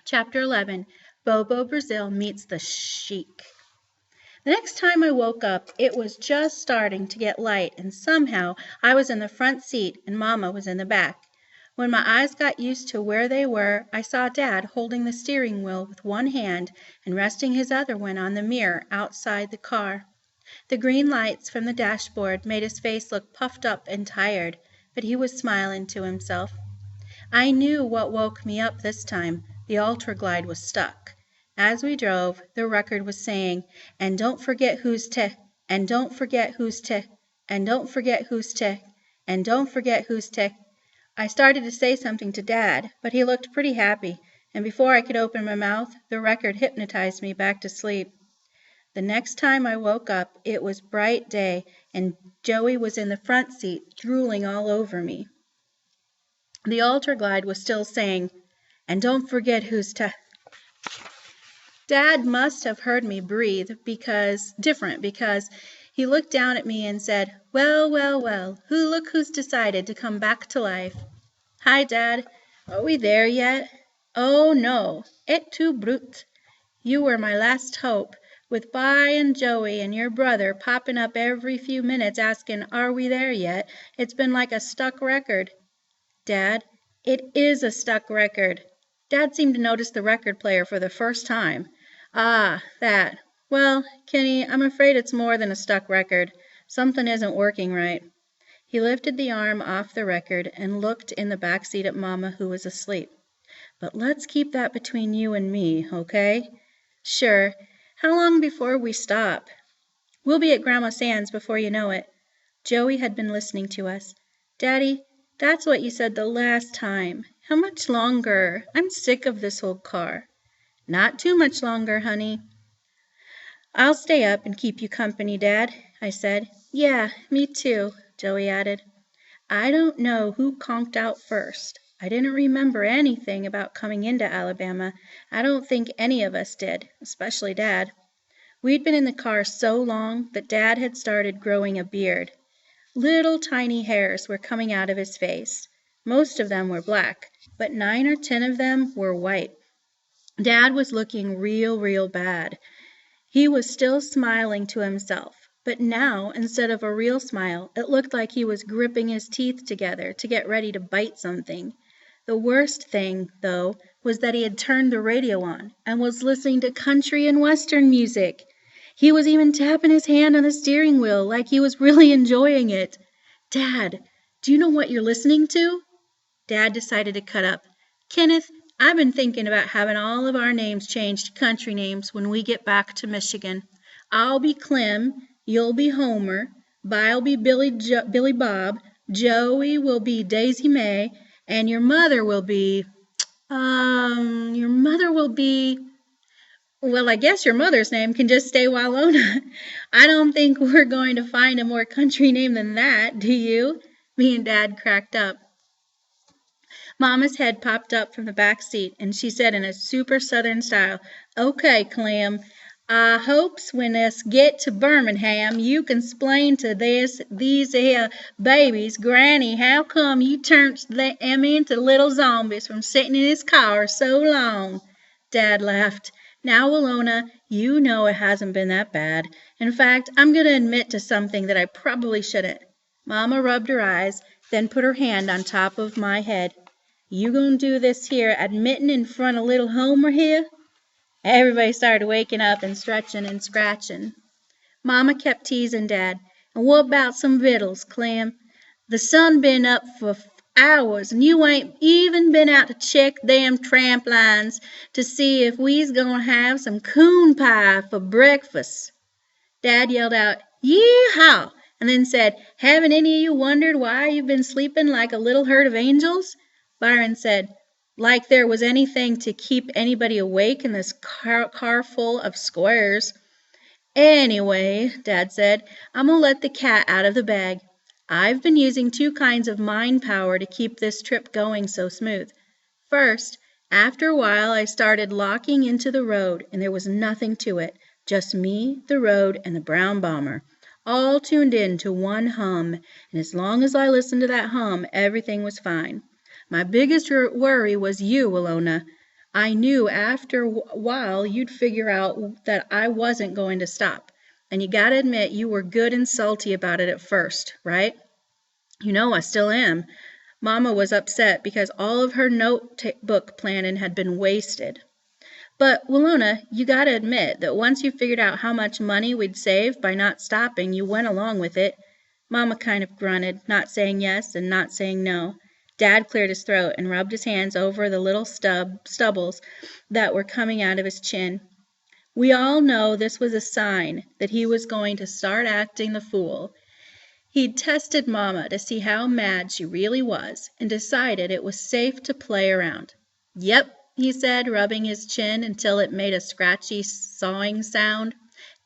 Chapter 11, Bobo Brazil Meets the Sheik. The next time I woke up, it was just starting to get light, and somehow I was in the front seat and Mama was in the back. When my eyes got used to where they were, I saw Dad holding the steering wheel with one hand and resting his other one on the mirror outside the car. The green lights from the dashboard made his face look puffed up and tired, but he was smiling to himself. I knew what woke me up this time. The Ultraglide was stuck. As we drove, the record was saying, "And don't forget who's and don't forget who's and don't forget who's and don't forget who's I started to say something to Dad, but he looked pretty happy, and before I could open my mouth, the record hypnotized me back to sleep. The next time I woke up, it was bright day, and Joey was in the front seat, drooling all over me. The Ultraglide was still saying, "And don't forget who's Dad must have heard me breathe because he looked down at me and said, "Well, well, well, look who's decided to come back to life." "Hi, Dad. Are we there yet?" "Oh, no. Et tu brute. You were my last hope, with Bi and Joey and your brother popping up every few minutes asking, 'Are we there yet?' It's been like a stuck record." "Dad, it is a stuck record." Dad seemed to notice the record player for the first time. "Ah, that. Well, Kenny, I'm afraid it's more than a stuck record. Something isn't working right." He lifted the arm off the record and looked in the back seat at Mama, who was asleep. "But let's keep that between you and me, okay?" "Sure. How long before we stop?" "We'll be at Grandma Sands before you know it." Joey had been listening to us. "Daddy, that's what you said the last time. How much longer? I'm sick of this old car." "Not too much longer, honey." "I'll stay up and keep you company, Dad," I said. "Yeah, me too," Joey added. I don't know who conked out first. I didn't remember anything about coming into Alabama. I don't think any of us did, especially Dad. We'd been in the car so long that Dad had started growing a beard. Little tiny hairs were coming out of his face. Most of them were black, but 9 or 10 of them were white. Dad was looking real bad. He was still smiling to himself, but now, instead of a real smile, it looked like he was gripping his teeth together to get ready to bite something. The worst thing, though, was that he had turned the radio on and was listening to country and western music. He was even tapping his hand on the steering wheel like he was really enjoying it. "Dad, do you know what you're listening to?" Dad decided to cut up. "Kenneth, I've been thinking about having all of our names changed to country names when we get back to Michigan. I'll be Clem, you'll be Homer, Bi'll be Billy Bob, Joey will be Daisy May, and your mother will be, well, I guess your mother's name can just stay Walona. I don't think we're going to find a more country name than that, do you?" Me and Dad cracked up. Mama's head popped up from the back seat, and she said in a super Southern style, "Okay, Clem, I hopes when us get to Birmingham you can 'splain to these here babies, Granny, how come you turnt them into little zombies from sitting in his car so long?" Dad laughed. "Now, Walona, you know it hasn't been that bad. In fact, I'm going to admit to something that I probably shouldn't." Mama rubbed her eyes, then put her hand on top of my head. "You gonna do this here admitting in front of little Homer here?" Everybody started waking up and stretching and scratching. Mama kept teasing Dad. "And what about some vittles, Clem? The sun been up for hours, and you ain't even been out to check them tramp lines to see if we's gonna have some coon pie for breakfast." Dad yelled out, "Yee-haw!" and then said, "Haven't any of you wondered why you've been sleeping like a little herd of angels?" Byron said, "Like there was anything to keep anybody awake in this car full of squares." "Anyway," Dad said, "I'm going to let the cat out of the bag. I've been using 2 kinds of mind power to keep this trip going so smooth. First, after a while I started locking into the road, and there was nothing to it, just me, the road, and the brown bomber, all tuned in to one hum, and as long as I listened to that hum, everything was fine. My biggest worry was you, Walona. I knew after a while you'd figure out that I wasn't going to stop. And you got to admit you were good and salty about it at first, right? You know I still am. Mama was upset because all of her notebook planning had been wasted. But, Willona, you got to admit that once you figured out how much money we'd save by not stopping, you went along with it. Mama kind of grunted, not saying yes and not saying no. Dad cleared his throat and rubbed his hands over the little stubbles that were coming out of his chin. We all know this was a sign that he was going to start acting the fool. He'd tested Mama to see how mad she really was and decided it was safe to play around. "Yep," he said, rubbing his chin until it made a scratchy sawing sound.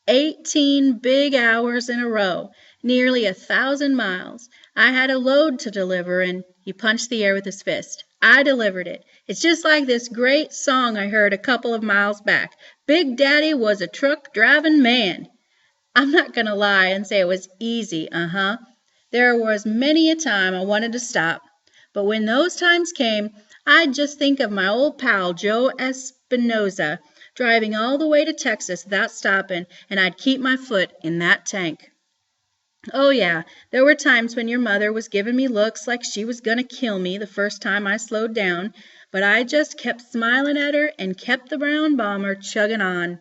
18 big hours in a row, nearly 1,000 miles. I had a load to deliver and he punched the air with his fist. I delivered it. It's just like this great song I heard a couple of miles back. Big Daddy was a truck driving man. I'm not going to lie and say it was easy, There was many a time I wanted to stop. But when those times came, I'd just think of my old pal Joe Espinoza driving all the way to Texas without stopping, and I'd keep my foot in that tank. Oh, yeah, there were times when your mother was giving me looks like she was going to kill me the first time I slowed down, but I just kept smiling at her and kept the brown bomber chugging on.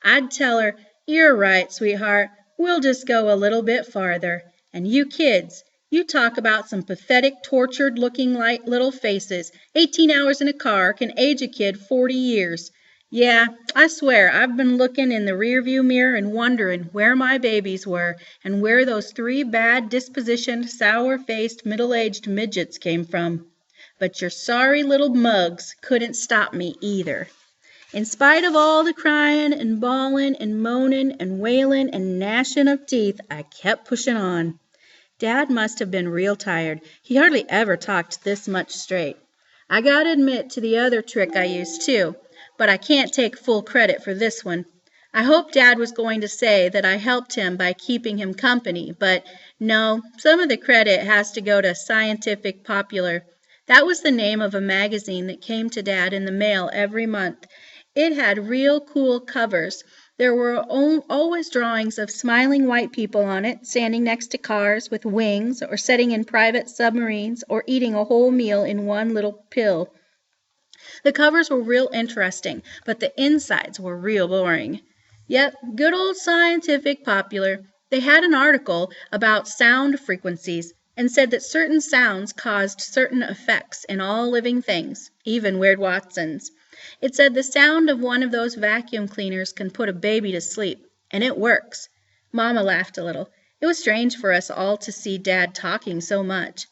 I'd tell her, "You're right, sweetheart. We'll just go a little bit farther. And you kids, you talk about some pathetic, tortured-looking little faces. 18 hours in a car can age a kid 40 years. Yeah, I swear I've been looking in the rearview mirror and wondering where my babies were and where those 3 bad-dispositioned, sour-faced, middle-aged midgets came from. But your sorry little mugs couldn't stop me either. In spite of all the crying and bawling and moaning and wailing and gnashing of teeth, I kept pushing on." Dad must have been real tired. He hardly ever talked this much straight. I got to admit to the other trick I used too, but I can't take full credit for this one. I hoped Dad was going to say that I helped him by keeping him company, but no, some of the credit has to go to Scientific Popular. That was the name of a magazine that came to Dad in the mail every month. It had real cool covers. There were always drawings of smiling white people on it, standing next to cars with wings, or sitting in private submarines, or eating a whole meal in one little pill. The covers were real interesting, but the insides were real boring. Yep, good old Scientific Popular. They had an article about sound frequencies and said that certain sounds caused certain effects in all living things, even Weird Watson's. It said the sound of one of those vacuum cleaners can put a baby to sleep, and it works. Mama laughed a little. It was strange for us all to see Dad talking so much.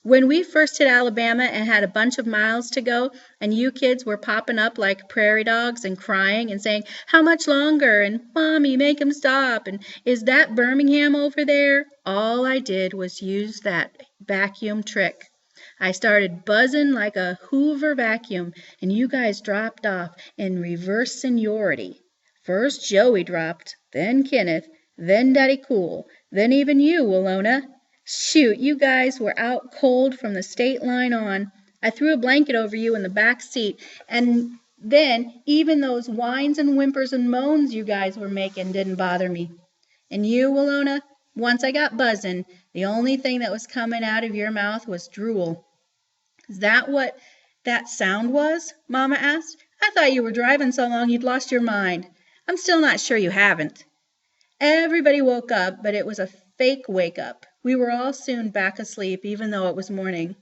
When we first hit Alabama and had a bunch of miles to go, and you kids were popping up like prairie dogs and crying and saying, "How much longer?" and "Mommy, make him stop," and "Is that Birmingham over there?" all I did was use that vacuum trick. I started buzzing like a Hoover vacuum, and you guys dropped off in reverse seniority. First Joey dropped, then Kenneth, then Daddy Cool, then even you, Willona. Shoot, you guys were out cold from the state line on. I threw a blanket over you in the back seat, and then even those whines and whimpers and moans you guys were making didn't bother me. And you, Willona, once I got buzzing, the only thing that was coming out of your mouth was drool. "Is that what that sound was?" Mama asked. "I thought you were driving so long you'd lost your mind. I'm still not sure you haven't." Everybody woke up, but it was a fake wake-up. We were all soon back asleep, even though it was morning.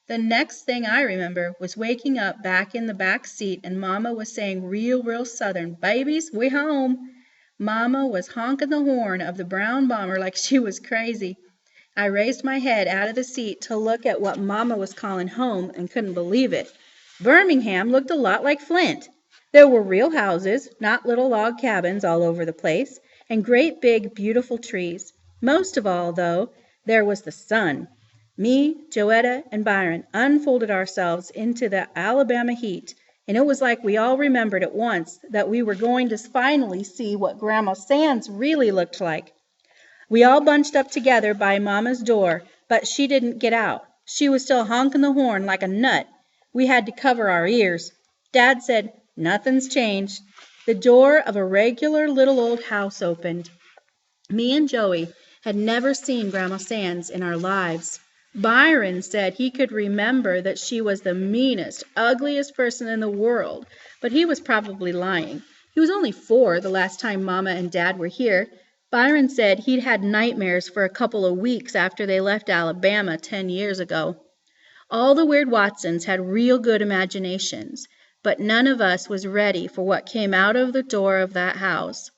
The next thing I remember was waking up back in the back seat, and Mama was saying real Southern, "Babies, we home." Mama was honking the horn of the brown bomber like she was crazy. I raised my head out of the seat to look at what Mama was calling home and couldn't believe it. Birmingham looked a lot like Flint. There were real houses, not little log cabins all over the place, and great big beautiful trees. Most of all, though, there was the sun. Me, Joetta, and Byron unfolded ourselves into the Alabama heat, and it was like we all remembered at once that we were going to finally see what Grandma Sands really looked like. We all bunched up together by Mama's door, but she didn't get out. She was still honking the horn like a nut. We had to cover our ears. Dad said, "Nothing's changed." The door of a regular little old house opened. Me and Joey had never seen Grandma Sands in our lives. Byron said he could remember that she was the meanest, ugliest person in the world, but he was probably lying. He was only 4 the last time Mama and Dad were here. Byron said he'd had nightmares for a couple of weeks after they left Alabama 10 years ago. All the Weird Watsons had real good imaginations, but none of us was ready for what came out of the door of that house.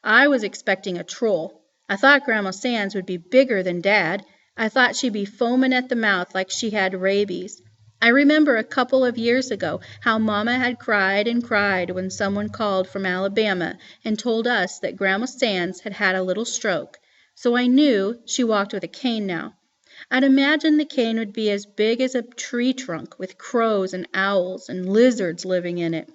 I was expecting a troll. I thought Grandma Sands would be bigger than Dad. I thought she'd be foaming at the mouth like she had rabies. I remember a couple of years ago how Mama had cried and cried when someone called from Alabama and told us that Grandma Sands had had a little stroke, so I knew she walked with a cane now. I'd imagined the cane would be as big as a tree trunk, with crows and owls and lizards living in it.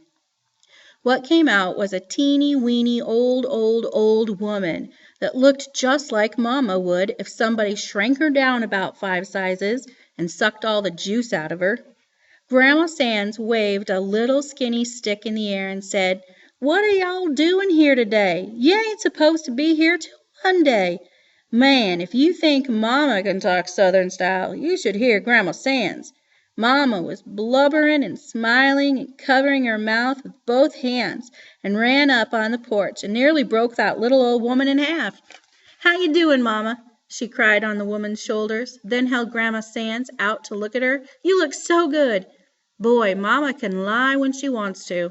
What came out was a teeny-weeny old woman that looked just like Mama would if somebody shrank her down about 5 sizes and sucked all the juice out of her. Grandma Sands waved a little skinny stick in the air and said, "What are y'all doing here today? You ain't supposed to be here till Monday. Man, if you think Mama can talk Southern style, you should hear Grandma Sands." Mama was blubbering and smiling and covering her mouth with both hands and ran up on the porch and nearly broke that little old woman in half. "How you doing, Mama?" she cried on the woman's shoulders, then held Grandma Sands out to look at her. "You look so good." Boy, Mama can lie when she wants to.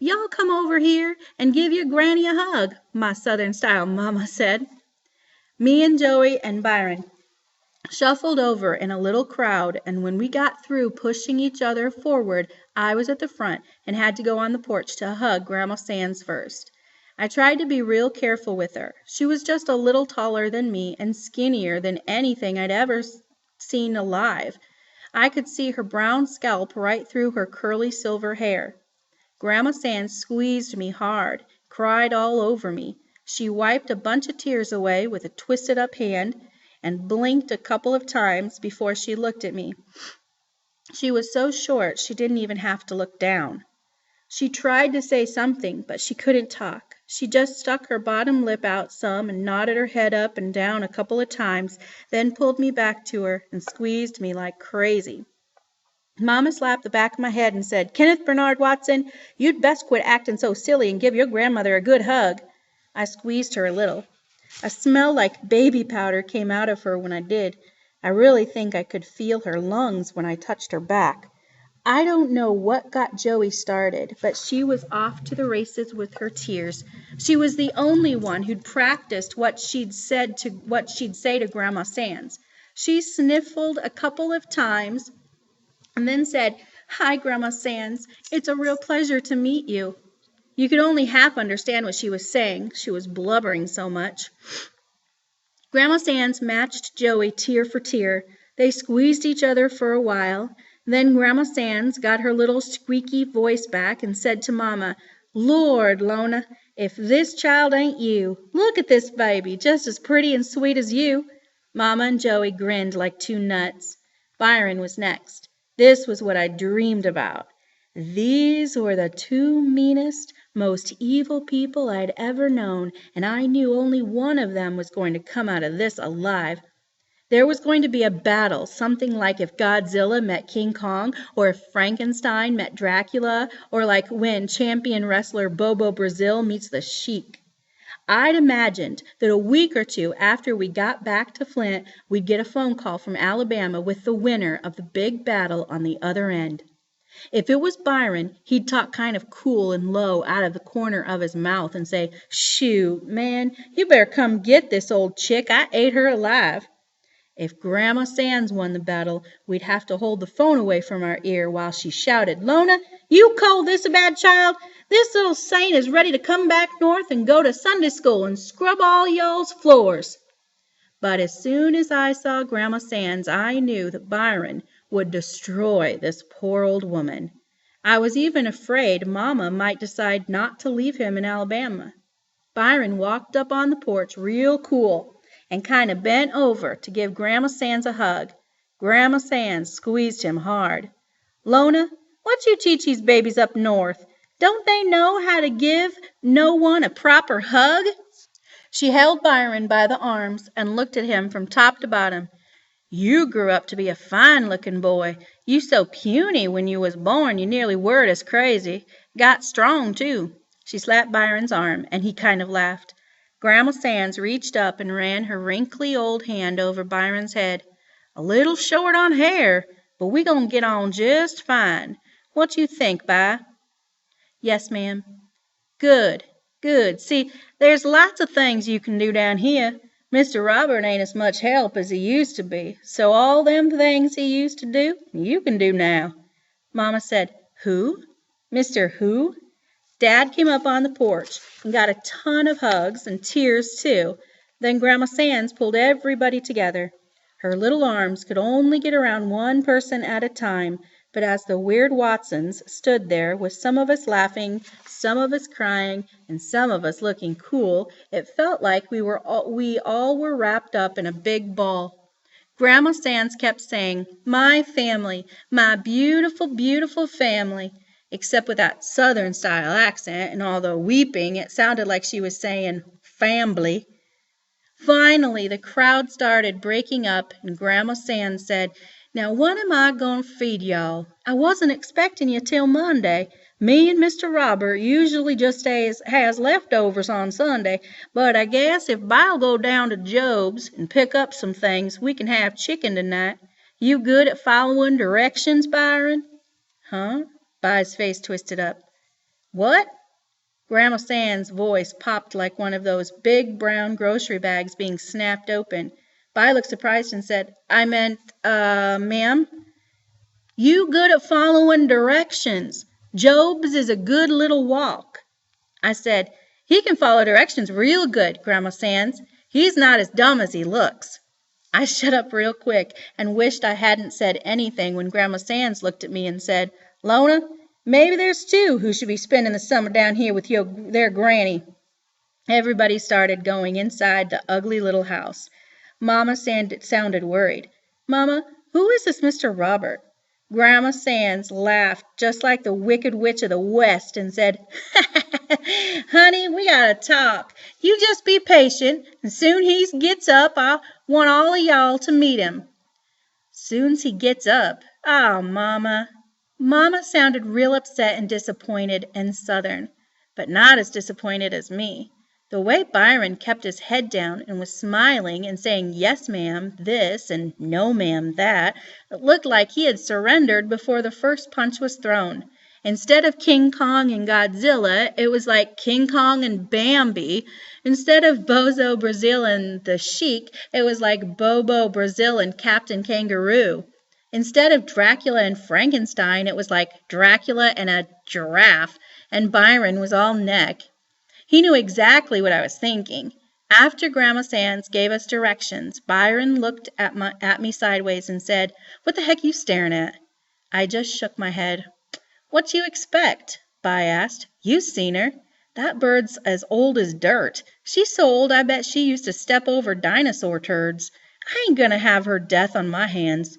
"Y'all come over here and give your granny a hug," my Southern style Mama said. Me and Joey and Byron shuffled over in a little crowd, and when we got through pushing each other forward, I was at the front and had to go on the porch to hug Grandma Sands first. I tried to be real careful with her. She was just a little taller than me and skinnier than anything I'd ever seen alive. I could see her brown scalp right through her curly silver hair. Grandma Sands squeezed me hard, cried all over me. She wiped a bunch of tears away with a twisted up hand and blinked a couple of times before she looked at me. She was so short she didn't even have to look down. She tried to say something, but she couldn't talk. She just stuck her bottom lip out some and nodded her head up and down a couple of times, then pulled me back to her and squeezed me like crazy. Mama slapped the back of my head and said, "Kenneth Bernard Watson, you'd best quit acting so silly and give your grandmother a good hug." I squeezed her a little. A smell like baby powder came out of her when I did. I really think I could feel her lungs when I touched her back. I don't know what got Joey started, but she was off to the races with her tears. She was the only one who'd practiced what she'd say to Grandma Sands. She sniffled a couple of times and then said, "Hi, Grandma Sands. It's a real pleasure to meet you." You could only half understand what she was saying. She was blubbering so much. Grandma Sands matched Joey tear for tear. They squeezed each other for a while. Then Grandma Sands got her little squeaky voice back and said to Mama, "Lord, Lona, if this child ain't you. Look at this baby, just as pretty and sweet as you." Mama and Joey grinned like 2 nuts. Byron was next. This was what I dreamed about. These were the 2 meanest, most evil people I'd ever known, and I knew only one of them was going to come out of this alive. There was going to be a battle, something like if Godzilla met King Kong, or if Frankenstein met Dracula, or like when champion wrestler Bobo Brazil meets the Sheik. I'd imagined that a week or 2 after we got back to Flint, we'd get a phone call from Alabama with the winner of the big battle on the other end. If it was Byron, he'd talk kind of cool and low out of the corner of his mouth and say, "Shoot, man, you better come get this old chick. I ate her alive." If Grandma Sands won the battle, we'd have to hold the phone away from our ear while she shouted, "Lona, you call this a bad child? This little saint is ready to come back north and go to Sunday school and scrub all y'all's floors." But as soon as I saw Grandma Sands, I knew that Byron would destroy this poor old woman. I was even afraid Mama might decide not to leave him in Alabama. Byron walked up on the porch real cool and kind of bent over to give Grandma Sands a hug. Grandma Sands squeezed him hard. "Lona, What you teach these babies up north? Don't they know how to give no one a proper hug?" She held Byron by the arms and looked at him from top to bottom. "You grew up to be a fine-looking boy. You so puny when you was born you nearly worried us crazy. Got strong, too." She slapped Byron's arm, and he kind of laughed. Grandma Sands reached up and ran her wrinkly old hand over Byron's head. "A little short on hair, but we gonna get on just fine. What you think, Vi?" "Yes, ma'am." "Good, good. See, there's lots of things you can do down here. Mr. Robert ain't as much help as he used to be, so all them things he used to do, you can do now." Mama said, "Who? Mr. Who?" Dad came up on the porch and got a ton of hugs and tears, too. Then Grandma Sands pulled everybody together. Her little arms could only get around one person at a time, but as the weird Watsons stood there, with some of us laughing, some of us crying, and some of us looking cool, it felt like we all were wrapped up in a big ball. Grandma Sands kept saying, "My family, my beautiful, beautiful family," except with that Southern-style accent, and although weeping, it sounded like she was saying "fambly." Finally, the crowd started breaking up, and Grandma Sands said, "Now what am I going to feed y'all? I wasn't expecting you till Monday. Me and Mr. Robert usually just has leftovers on Sunday, but I guess if Bi'll go down to Job's and pick up some things, we can have chicken tonight. You good at following directions, Byron?" "Huh?" Bi's face twisted up. "What?" Grandma Sands' voice popped like one of those big brown grocery bags being snapped open. Vi looked surprised and said, "I meant, ma'am." "You good at following directions. Job's is a good little walk." I said, "He can follow directions real good, Grandma Sands. He's not as dumb as he looks." I shut up real quick and wished I hadn't said anything when Grandma Sands looked at me and said, "Lona, maybe there's two who should be spending the summer down here with their granny." Everybody started going inside the ugly little house. Mama sounded worried. "Mama, who is this Mr. Robert?" Grandma Sands laughed just like the Wicked Witch of the West and said, "Honey, we gotta talk. You just be patient, and soon he gets up, I want all of y'all to meet him." "Soon's he gets up. Oh, Mama." Mama sounded real upset and disappointed and Southern, but not as disappointed as me. The way Byron kept his head down and was smiling and saying "Yes, ma'am," this, and "No, ma'am," that, it looked like he had surrendered before the first punch was thrown. Instead of King Kong and Godzilla, it was like King Kong and Bambi. Instead of Bozo Brazil and the Sheik, it was like Bobo Brazil and Captain Kangaroo. Instead of Dracula and Frankenstein, it was like Dracula and a giraffe, and Byron was all neck. He knew exactly what I was thinking. After Grandma Sands gave us directions, Byron looked at me sideways and said, "What the heck you staring at?" I just shook my head. "What you expect?" Vi asked. "You seen her. That bird's as old as dirt. She's so old I bet she used to step over dinosaur turds. I ain't gonna have her death on my hands."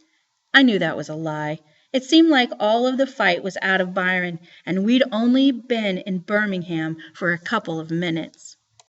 I knew that was a lie. It seemed like all of the fight was out of Byron, and we'd only been in Birmingham for a couple of minutes.